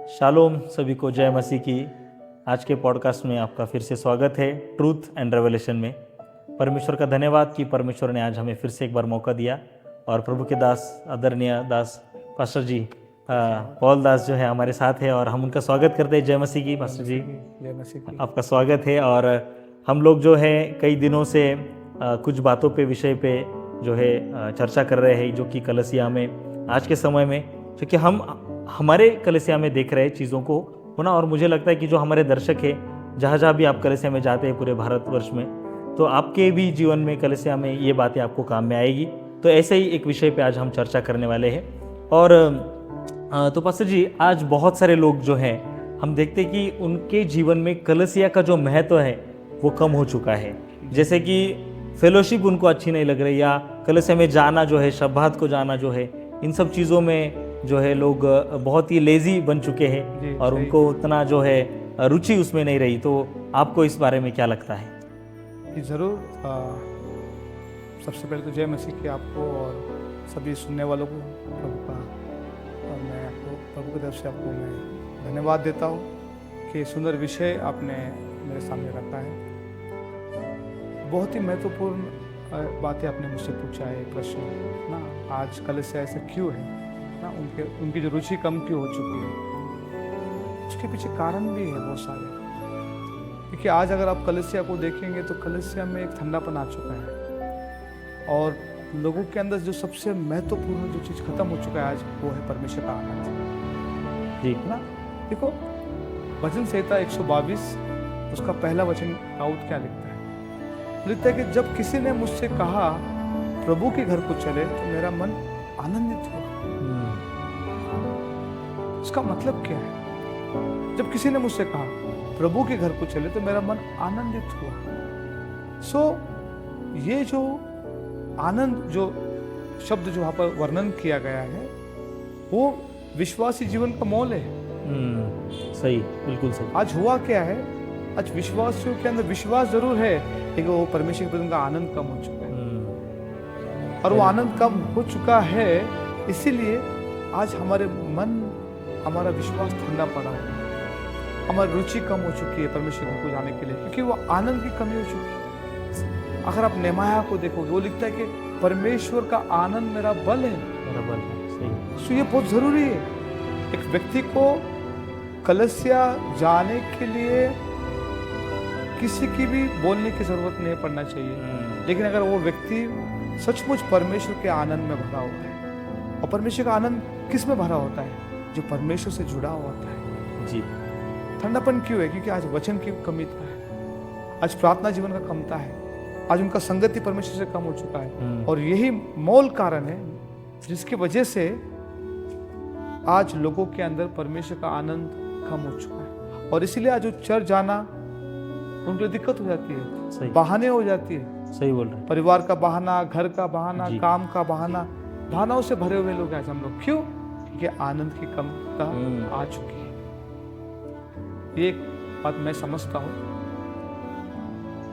Shalom, सभी को जय मसीह की। आज के पॉडकास्ट में आपका फिर से स्वागत है ट्रूथ एंड रेवलेशन में। परमेश्वर का धन्यवाद कि परमेश्वर ने आज हमें फिर से एक बार मौका दिया और प्रभु के दास, आदरणीय दास पास्टर जी पॉल दास जो है हमारे साथ है और हम उनका स्वागत करते हैं। जय मसीह की पास्टर जी, जय मसीह की। आपका स्वागत है। और हम लोग जो है कई दिनों से कुछ बातों पे विषय पे जो है चर्चा कर रहे हैं, जो कि कलीसिया में आज के समय में, क्योंकि हम हमारे कलीसिया में देख रहे चीज़ों को होना, और मुझे लगता है कि जो हमारे दर्शक है जहाँ जहाँ भी आप कलीसिया में जाते हैं पूरे भारतवर्ष में, तो आपके भी जीवन में कलीसिया में ये बातें आपको काम में आएगी। तो ऐसे ही एक विषय पे आज हम चर्चा करने वाले हैं। और तो पास्टर जी, आज बहुत सारे लोग जो हैं हम देखते हैं कि उनके जीवन में कलीसिया का जो महत्व है वो कम हो चुका है। जैसे कि फेलोशिप उनको अच्छी नहीं लग रही, या कलीसिया में जाना जो है, शब्बात को जाना जो है, इन सब चीज़ों में जो है लोग बहुत ही लेजी बन चुके हैं और उनको उतना जो है रुचि उसमें नहीं रही। तो आपको इस बारे में क्या लगता है? जी ज़रूर। सबसे पहले तो जय मसीह की आपको और सभी सुनने वालों को प्रभु का, और मैं आपको प्रभु की तरफ से आपको मैं धन्यवाद देता हूँ कि सुंदर विषय आपने मेरे सामने रखा है। बहुत ही महत्वपूर्ण बातें आपने मुझसे पूछा है, प्रश्न ना, आज कलीसिया ऐसा क्यों है ना, उनकी जो रुचि कम क्यों हो चुकी है, उसके पीछे कारण भी है बहुत सारे। क्योंकि आज अगर आप कलीसिया को देखेंगे तो कलीसिया में एक ठंडापन आ चुका है और लोगों के अंदर जो सबसे महत्वपूर्ण जो चीज़ खत्म हो चुका है आज, वो है परमेश्वर का आनंद। जी ना, देखो भजन संहिता 122 उसका पहला वचन दाऊद क्या लिखता है? लिखता है कि जब किसी ने मुझसे कहा प्रभु के घर को चले तो मेरा मन आनंदित हुआ। इसका मतलब क्या है? जब किसी ने मुझसे कहा प्रभु के घर को चले तो मेरा मन आनंदित हुआ। ये जो आनंद, जो शब्द जो वहां पर वर्णन किया गया है, वो विश्वासी जीवन का मोल है। सही, बिल्कुल सही। आज हुआ क्या है? आज विश्वासियों के अंदर विश्वास जरूर है, लेकिन वो परमेश्वर के प्रति उनका आनंद कम हो चुका है। और वो आनंद कम हो चुका है, इसीलिए आज हमारे मन, हमारा विश्वास ठंडा पड़ा है, हमारी रुचि कम हो चुकी है परमेश्वर को जाने के लिए, क्योंकि वो आनंद की कमी हो चुकी है। अगर आप नेहमाया को देखोगे, वो लिखता है कि परमेश्वर का आनंद मेरा बल है, मेरा बल है। सही। तो ये बहुत जरूरी है। एक व्यक्ति को कलीसिया जाने के लिए किसी की भी बोलने की जरूरत नहीं पड़ना चाहिए, लेकिन अगर वो व्यक्ति सचमुच परमेश्वर के आनंद में भरा हुआ है, और परमेश्वर का आनंद किस में भरा होता है? जो परमेश्वर से जुड़ा हुआ होता है। जी। ठंडापन क्यों है? क्योंकि आज वचन की कमी है, आज प्रार्थना जीवन का कमता है, आज उनका संगति परमेश्वर से कम हो चुका है, और यही मूल कारण है जिसकी वजह से आज लोगों के अंदर परमेश्वर का आनंद कम हो चुका है। और इसीलिए आज चर्च जाना उनके लिए दिक्कत हो जाती है। सही। बहाने हो जाती है। सही बोल रहे हैं। परिवार का बहाना, घर का बहाना, काम का बहाना, बहानाओं से भरे हुए लोग आज हम लोग। क्यों? क्योंकि आनंद की कमता आ चुकी है। ये बात मैं समझता हूँ,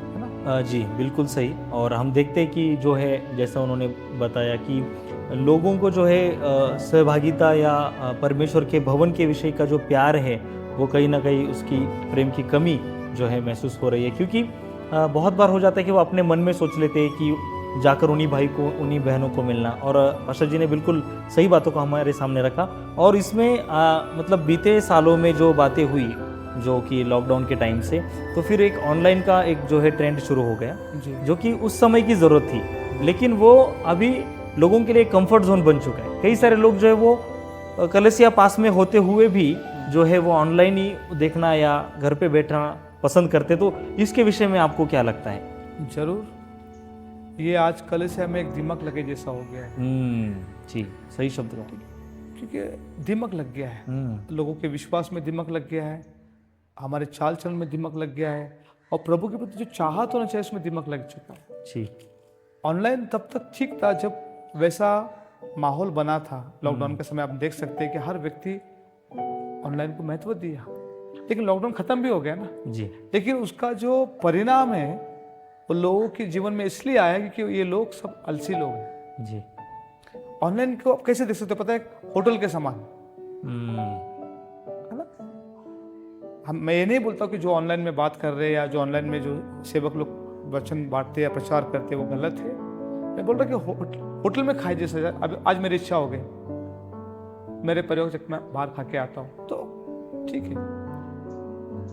है ना? जी बिल्कुल सही। और हम देखते हैं कि जो है, जैसा उन्होंने बताया कि लोगों को जो है सहभागिता या परमेश्वर के भवन के विषय का जो प्यार है, वो कहीं ना कहीं उसकी प्रेम की कमी जो है महसूस हो रही है। क्योंकि बहुत बार हो जाता है कि वो अपने मन में सोच लेते हैं कि जाकर उन्हीं भाई को, उन्हीं बहनों को मिलना। और पास्टर जी ने बिल्कुल सही बातों को हमारे सामने रखा। और इसमें मतलब बीते सालों में जो बातें हुई, जो कि लॉकडाउन के टाइम से, तो फिर एक ऑनलाइन का एक जो है ट्रेंड शुरू हो गया, जो कि उस समय की ज़रूरत थी, लेकिन वो अभी लोगों के लिए कंफर्ट जोन बन चुका है। कई सारे लोग जो है वो कलीसिया पास में होते हुए भी जो है वो ऑनलाइन ही देखना या घर पे बैठना पसंद करते। तो इसके विषय में आपको क्या लगता है? जरूर, ये आज कलीसिया में एक दिमक लगे जैसा हो गया है। जी, सही शब्द का। क्योंकि दिमक लग गया है, लोगों के विश्वास में दिमक लग गया है, हमारे चाल चलन में दिमक लग गया है, और प्रभु के प्रति जो चाहत होना चाहिए उसमें दिमक लग चुका है। जी। ऑनलाइन तब तक ठीक था जब वैसा माहौल बना था। लॉकडाउन के समय आप देख सकते हैं कि हर व्यक्ति ऑनलाइन को महत्व दिया, लेकिन लॉकडाउन खत्म भी हो गया ना। जी। लेकिन उसका जो परिणाम है वो लोगों के जीवन में इसलिए आया क्योंकि ये लोग सब आलसी लोग हैं। जी। ऑनलाइन को आप कैसे देख सकते हो, पता है, होटल के समान है ना। मैं ये नहीं बोलता कि जो ऑनलाइन में बात कर रहे हैं या जो ऑनलाइन में जो सेवक लोग वचन बांटते या प्रचार करते वो गलत है। मैं बोल रहा कि होटल में खाए जैसे अब आज मेरी इच्छा हो गई, मेरे परिवार से मैं बाहर खा के आता हूँ तो ठीक है,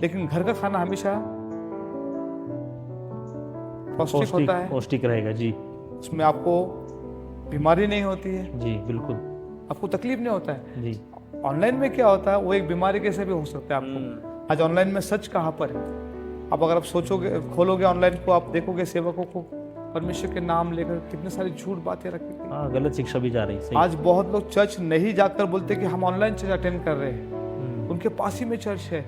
लेकिन घर का खाना हमेशा पौष्टिक होता है, पौष्टिक रहेगा। जी। उसमें आपको बीमारी नहीं होती है, जी बिल्कुल, आपको तकलीफ नहीं होता है। जी। ऑनलाइन में क्या होता है, वो एक बीमारी कैसे भी हो सकता है आपको। आज ऑनलाइन में सच कहाँ पर है, अब अगर आप सोचोगे, खोलोगे ऑनलाइन को, आप देखोगे सेवकों को परमेश्वर के नाम लेकर कितने सारी झूठ बातें रखी गई। हाँ, गलत शिक्षा भी जा रही है। आज बहुत लोग चर्च नहीं जाकर बोलते कि हम ऑनलाइन चर्च अटेंड कर रहे हैं। उनके पास ही में चर्च है,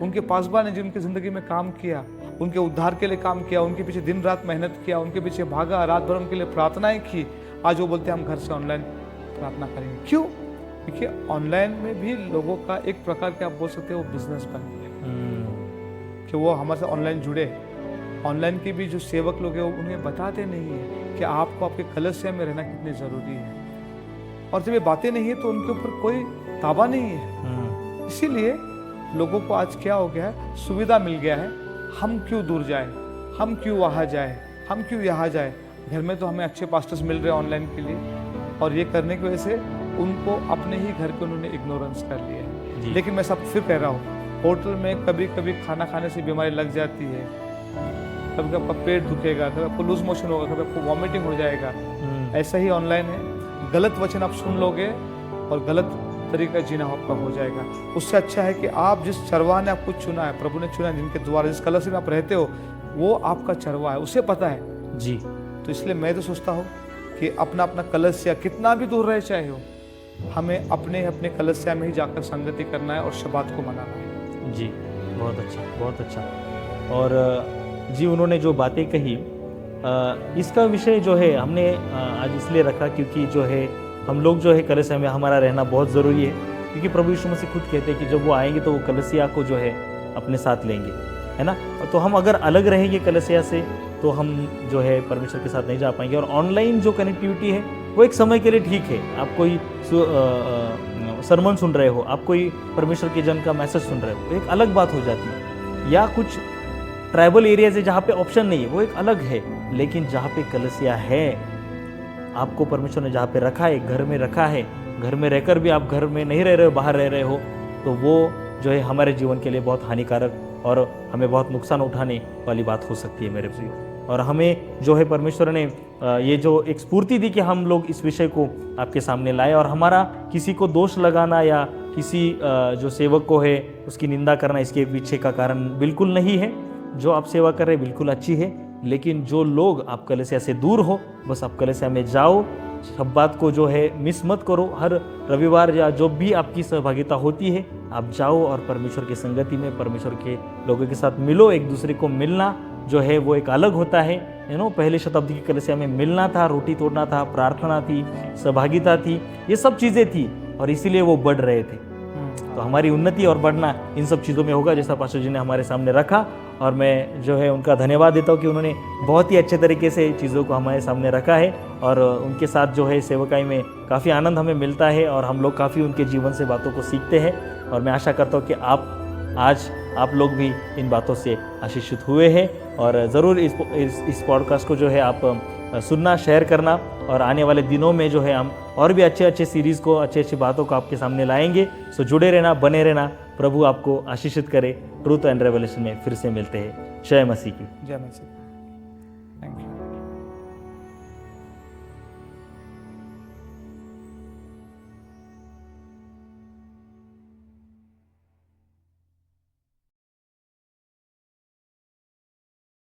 उनके पासबा ने जिनकी जिंदगी में काम किया, उनके उद्धार के लिए काम किया, उनके पीछे दिन रात मेहनत किया, उनके पीछे भागा, रात भर उनके लिए प्रार्थनाएं की। आज वो बोलते हैं हम घर से ऑनलाइन प्रार्थना करेंगे। क्यों? क्योंकि ऑनलाइन में भी लोगों का एक प्रकार के आप बोल सकते हो बिजनेस बन गया कि वो हमारे साथ ऑनलाइन जुड़े। ऑनलाइन के भी जो सेवक लोग हैं उन्हें बताते नहीं है कि आपको आपके कलीसिया में रहना कितने ज़रूरी है, और जब ये बातें नहीं है तो उनके ऊपर कोई ताबा नहीं है। इसीलिए लोगों को आज क्या हो गया है, सुविधा मिल गया है, हम क्यों दूर जाए, हम क्यों वहाँ जाए, हम क्यों यहाँ जाए। घर में तो हमें अच्छे पास्टर्स मिल रहे हैं ऑनलाइन के लिए, और ये करने की वजह से उनको अपने ही घर पे उन्होंने इग्नोरेंस कर लिया है। लेकिन मैं सब फिर कह रहा हूँ, होटल में कभी कभी खाना खाने से बीमारी लग जाती है, कभी कभी आपका पेट दुखेगा, कभी आपको लूज मोशन होगा, कभी आपको वॉमिटिंग हो जाएगा। ऐसा ही ऑनलाइन है, गलत वचन आप सुन लोगे और गलत तरीका जीना आपका हो जाएगा। उससे अच्छा है कि आप जिस चरवाह ने आपको चुना है, प्रभु ने चुना है, जिनके द्वारा जिस कलश में आप रहते हो वो आपका चरवाह है, उसे पता है। जी। तो इसलिए मैं तो सोचता हूँ कि अपना अपना कलस्या कितना भी दूर रहे चाहे हो, हमें अपने अपने कलस्या में ही जाकर संगति करना है और शबात को मनाना है। जी, बहुत अच्छा, बहुत अच्छा। और जी, उन्होंने जो बातें कही, इसका विषय जो है हमने आज इसलिए रखा क्योंकि जो है हम लोग जो है कलीसिया में हमारा रहना बहुत ज़रूरी है, क्योंकि प्रभु यीशु मसीह खुद कहते हैं कि जब वो आएंगे तो वो कलीसिया को जो है अपने साथ लेंगे, है ना। तो हम अगर अलग रहेंगे कलीसिया से तो हम जो है परमेश्वर के साथ नहीं जा पाएंगे। और ऑनलाइन जो कनेक्टिविटी है वो एक समय के लिए ठीक है, आप कोई सरमन सुन रहे हो, आप कोई परमेश्वर के जन का मैसेज सुन रहे हो, एक अलग बात हो जाती है। या कुछ ट्राइबल एरियाज है जहाँ पे ऑप्शन नहीं है, वो एक अलग है। लेकिन जहाँ पे कलीसिया है, आपको परमेश्वर ने जहाँ पे रखा है, घर में रखा है, घर में रहकर भी आप घर में नहीं रह रहे हो, बाहर रह रहे हो, तो वो जो है हमारे जीवन के लिए बहुत हानिकारक और हमें बहुत नुकसान उठाने वाली बात हो सकती है मेरे प्रिय। और हमें जो है परमेश्वर ने ये जो एक स्फूर्ति दी कि हम लोग इस विषय को आपके सामने लाए, और हमारा किसी को दोष लगाना या किसी जो सेवक को है उसकी निंदा करना इसके पीछे का कारण बिल्कुल नहीं है। जो आप सेवा कर रहे हैं बिल्कुल अच्छी है, लेकिन जो लोग आप कलीसिया से दूर हो, बस आप कलीसिया में जाओ, सब बात को जो है मिस मत करो। हर रविवार या जो भी आपकी सहभागिता होती है आप जाओ और परमेश्वर की संगति में परमेश्वर के लोगों के साथ मिलो। एक दूसरे को मिलना जो है वो एक अलग होता है, पहले शताब्दी की कलीसिया में मिलना था, रोटी तोड़ना था, प्रार्थना थी, सहभागिता थी, ये सब चीज़ें थी, और इसीलिए वो बढ़ रहे थे। तो हमारी उन्नति और बढ़ना इन सब चीज़ों में होगा, जैसा पास्टर जी ने हमारे सामने रखा। और मैं जो है उनका धन्यवाद देता हूँ कि उन्होंने बहुत ही अच्छे तरीके से चीज़ों को हमारे सामने रखा है, और उनके साथ जो है सेवकाई में काफ़ी आनंद हमें मिलता है, और हम लोग काफ़ी उनके जीवन से बातों को सीखते हैं। और मैं आशा करता हूँ कि आप लोग भी इन बातों से आशीषित हुए हैं, और ज़रूर इस पॉडकास्ट को जो है आप सुनना, शेयर करना, और आने वाले दिनों में जो है हम और भी अच्छे सीरीज़ को, अच्छी बातों को आपके सामने लाएंगे। सो जुड़े रहना, बने रहना। प्रभु आपको आशीषित करे। ट्रूथ एंड रेवलेशन में फिर से मिलते हैं। जय मसीह की। जय मसीह।